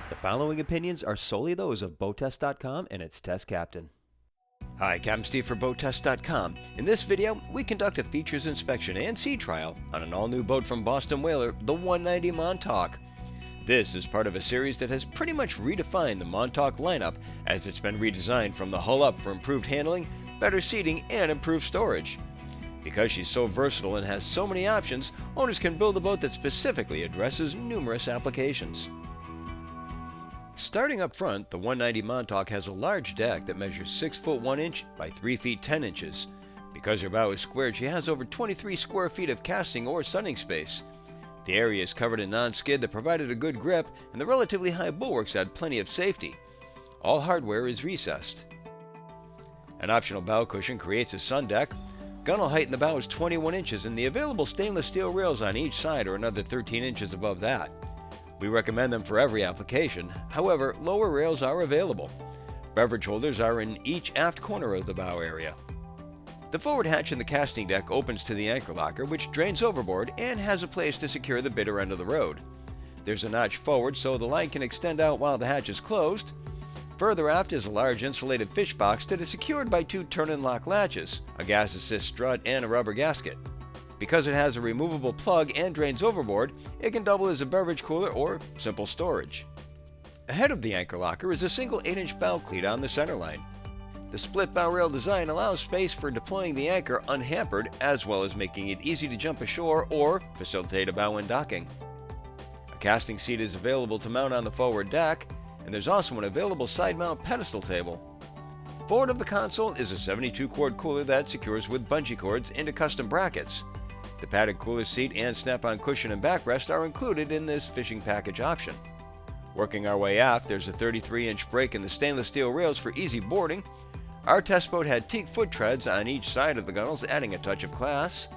The following opinions are solely those of BoatTEST.com and its test captain. Hi, Captain Steve for BoatTEST.com. In this video, we conduct a features inspection and sea trial on an all-new boat from Boston Whaler, the 190 Montauk. This is part of a series that has pretty much redefined the Montauk lineup as it's been redesigned from the hull up for improved handling, better seating, and improved storage. Because she's so versatile and has so many options, owners can build a boat that specifically addresses numerous applications. Starting up front, the 190 Montauk has a large deck that measures 6 foot 1 inch by 3 feet 10 inches. Because her bow is squared, she has over 23 square feet of casting or sunning space. The area is covered in non-skid that provided a good grip, and the relatively high bulwarks add plenty of safety. All hardware is recessed. An optional bow cushion creates a sun deck. Gunnel height in the bow is 21 inches, and the available stainless steel rails on each side are another 13 inches above that. We recommend them for every application. However, lower rails are available. Beverage holders are in each aft corner of the bow area. The forward hatch in the casting deck opens to the anchor locker, which drains overboard and has a place to secure the bitter end of the rode. There's a notch forward so the line can extend out while the hatch is closed. Further aft is a large insulated fish box that is secured by 2 turn-and-lock latches, a gas assist strut, and a rubber gasket. Because it has a removable plug and drains overboard, it can double as a beverage cooler or simple storage. Ahead of the anchor locker is a single 8-inch bow cleat on the centerline. The split bow rail design allows space for deploying the anchor unhampered, as well as making it easy to jump ashore or facilitate a bow-in docking. A casting seat is available to mount on the forward deck, and there's also an available side mount pedestal table. Forward of the console is a 72-quart cooler that secures with bungee cords into custom brackets. The padded cooler seat and snap-on cushion and backrest are included in this fishing package option. Working our way aft, there's a 33-inch break in the stainless steel rails for easy boarding. Our test boat had teak foot treads on each side of the gunnels, adding a touch of class.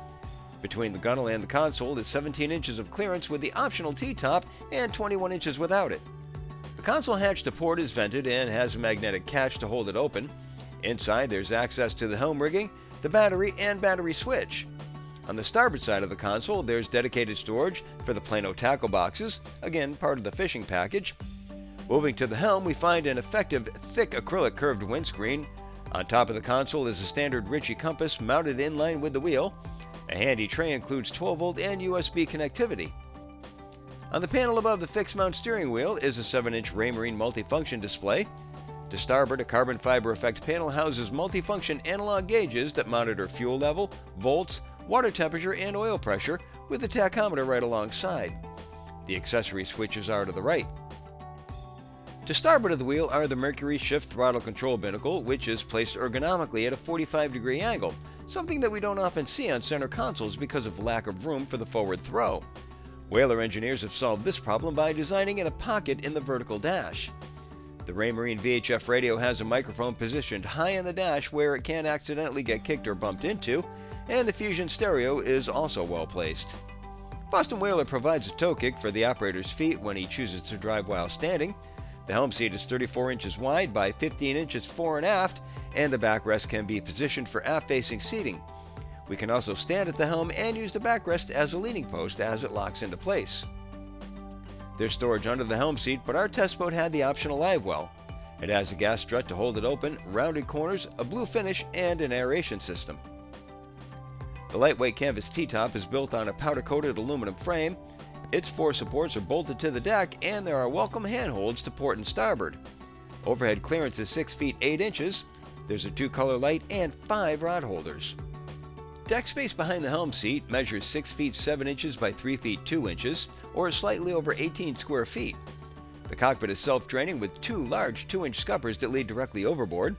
Between the gunnel and the console is 17 inches of clearance with the optional T-top and 21 inches without it. The console hatch to port is vented and has a magnetic catch to hold it open. Inside, there's access to the helm rigging, the battery, and battery switch. On the starboard side of the console, there's dedicated storage for the Plano tackle boxes, again part of the fishing package. Moving to the helm, we find an effective, thick acrylic curved windscreen. On top of the console is a standard Ritchie compass mounted in line with the wheel. A handy tray includes 12-volt and USB connectivity. On the panel above the fixed mount steering wheel is a 7-inch Raymarine multifunction display. To starboard, a carbon fiber effect panel houses multifunction analog gauges that monitor fuel level, volts, water temperature, and oil pressure, with the tachometer right alongside. The accessory switches are to the right. To starboard of the wheel are the Mercury shift throttle control binnacle, which is placed ergonomically at a 45-degree angle, something that we don't often see on center consoles because of lack of room for the forward throw. Whaler engineers have solved this problem by designing in a pocket in the vertical dash. The Raymarine VHF radio has a microphone positioned high in the dash where it can't accidentally get kicked or bumped into, and the Fusion stereo is also well placed. Boston Whaler provides a toe kick for the operator's feet when he chooses to drive while standing. The helm seat is 34 inches wide by 15 inches fore and aft, and the backrest can be positioned for aft-facing seating. We can also stand at the helm and use the backrest as a leaning post as it locks into place. There's storage under the helm seat, but our test boat had the optional live well. It has a gas strut to hold it open, rounded corners, a blue finish, and an aeration system. The lightweight canvas T-top is built on a powder-coated aluminum frame. Its 4 supports are bolted to the deck, and there are welcome handholds to port and starboard. Overhead clearance is 6 feet 8 inches. There's a 2-color light and 5 rod holders. Deck space behind the helm seat measures 6 feet 7 inches by 3 feet 2 inches, or slightly over 18 square feet. The cockpit is self-draining with 2 large 2-inch scuppers that lead directly overboard.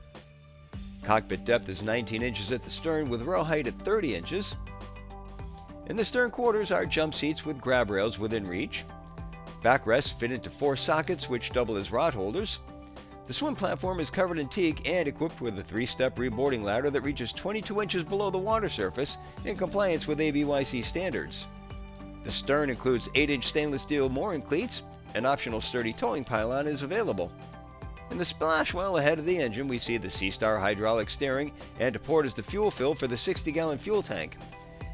Cockpit depth is 19 inches at the stern with row height at 30 inches. In the stern quarters are jump seats with grab rails within reach. Backrests fit into 4 sockets which double as rod holders. The swim platform is covered in teak and equipped with a 3-step reboarding ladder that reaches 22 inches below the water surface in compliance with ABYC standards. The stern includes 8-inch stainless steel mooring cleats. An optional sturdy towing pylon is available. In the splash well ahead of the engine, we see the Seastar hydraulic steering, and to port is the fuel fill for the 60-gallon fuel tank.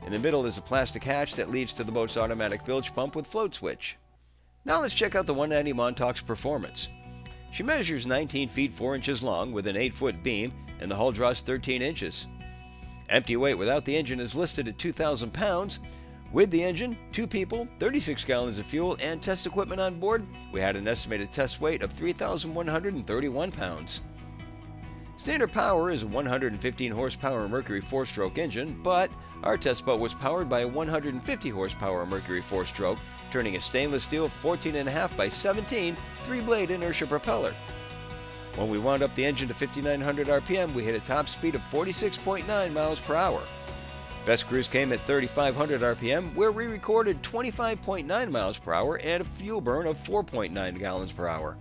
In the middle is a plastic hatch that leads to the boat's automatic bilge pump with float switch. Now let's check out the 190 Montauk's performance. She measures 19 feet 4 inches long with an 8-foot beam, and the hull draws 13 inches. Empty weight without the engine is listed at 2,000 pounds. With the engine, 2 people, 36 gallons of fuel, and test equipment on board, we had an estimated test weight of 3,131 pounds. Standard power is a 115 horsepower Mercury 4-stroke engine, but our test boat was powered by a 150 horsepower Mercury 4-stroke, turning a stainless steel 14.5 by 17 3-blade inertia propeller. When we wound up the engine to 5,900 RPM, we hit a top speed of 46.9 miles per hour. Best cruise came at 3,500 RPM, where we recorded 25.9 miles per hour and a fuel burn of 4.9 gallons per hour.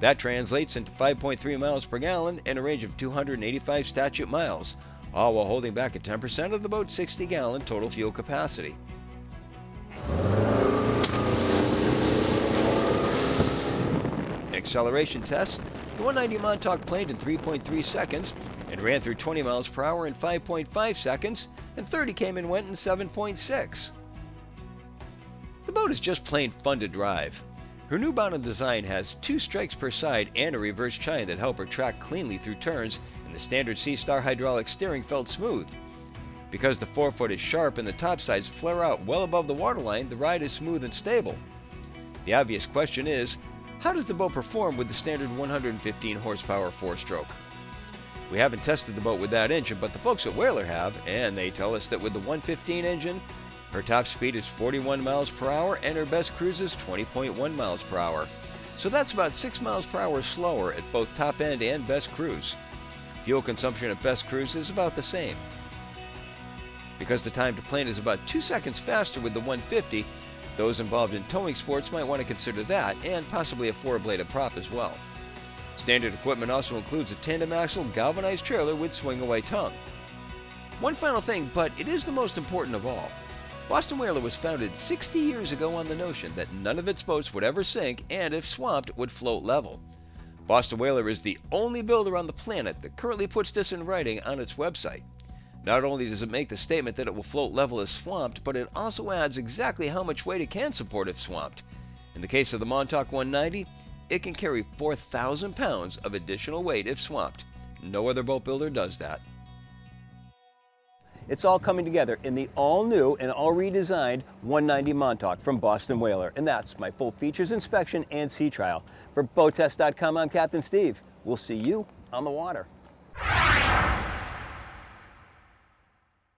That translates into 5.3 miles per gallon and a range of 285 statute miles, all while holding back at 10% of the boat's 60-gallon total fuel capacity. In acceleration tests, the 190 Montauk planed in 3.3 seconds and ran through 20 miles per hour in 5.5 seconds, and 30 came and went in 7.6. The boat is just plain fun to drive. Her new bottom design has 2 strikes per side and a reverse chine that help her track cleanly through turns, and the standard C-Star hydraulic steering felt smooth. Because the forefoot is sharp and the top sides flare out well above the waterline, the ride is smooth and stable. The obvious question is, how does the boat perform with the standard 115 horsepower 4-stroke? We haven't tested the boat with that engine, but the folks at Whaler have, and they tell us that with the 115 engine, her top speed is 41 miles per hour and her best cruise is 20.1 miles per hour. So that's about 6 miles per hour slower at both top end and best cruise. Fuel consumption at best cruise is about the same. Because the time to plane is about 2 seconds faster with the 150, those involved in towing sports might want to consider that, and possibly a 4-bladed prop as well. Standard equipment also includes a tandem axle galvanized trailer with swing-away tongue. One final thing, but it is the most important of all. Boston Whaler was founded 60 years ago on the notion that none of its boats would ever sink and, if swamped, would float level. Boston Whaler is the only builder on the planet that currently puts this in writing on its website. Not only does it make the statement that it will float level if swamped, but it also adds exactly how much weight it can support if swamped. In the case of the Montauk 190, it can carry 4,000 pounds of additional weight if swamped. No other boat builder does that. It's all coming together in the all-new and all-redesigned 190 Montauk from Boston Whaler. And that's my full features inspection and sea trial. For BoatTEST.com, I'm Captain Steve. We'll see you on the water.